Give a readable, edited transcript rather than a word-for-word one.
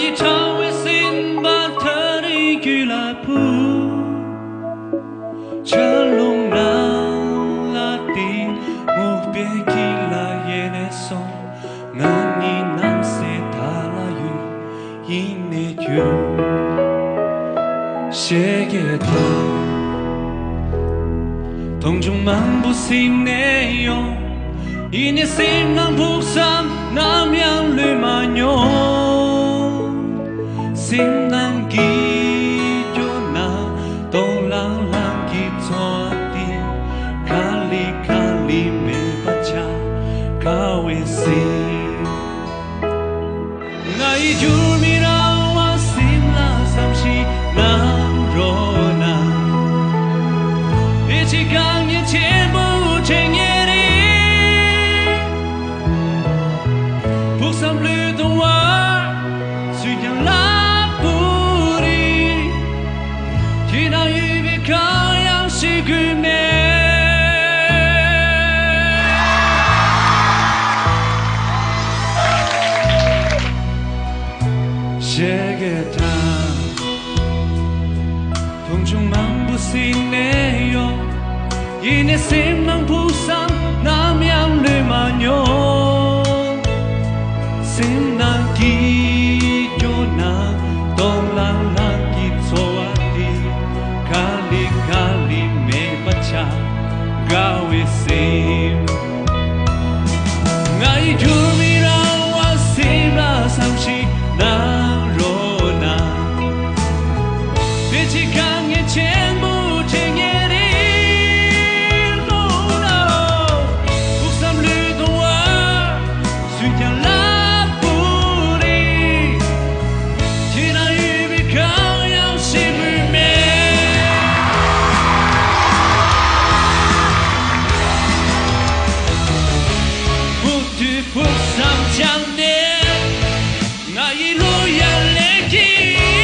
一场为心把特地给来铺，chân lung lang la đi một bề khi là ye ne song ngàn ni nam se ta la yu yin ne yu sẽ ghé ta同中漫步心内用一年心浪扑上南洋绿马牛心难记就那东浪浪错的卡里没把家卡为心，那一句米让我心拉伤心难若难，一起刚也前不前夜的，不上绿的娃，虽然拉不离，听到一别靠。是个美，写给他，同中漫步心内有，一年心能扑上南洋绿马牛，心难记就那东浪浪记错啊的，卡里。gawe sim ngai jumi rawa sim la samshi na rona bichi kang ye chen bu chen ye ri no no uk sam lu do wa su ya la pu ri chi na yu bi kang yang shi bu me不上强烈，那一路眼泪滴。